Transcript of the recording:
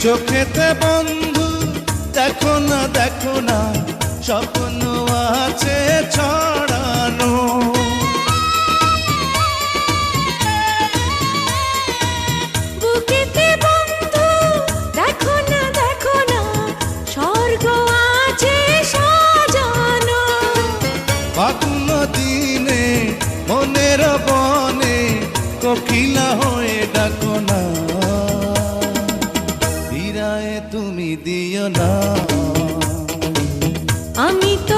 চোখেতে বন্ধু দেখো না স্বপ্ন আছে ছড়ানো। বুকেতে বন্ধু দেখো না স্বর্গ আছে সাজানো। ফাগুন দিনে মনের বনে কোকিলা হয়ে ডাকো না, বিরায় তুমি দিও না। আমি তো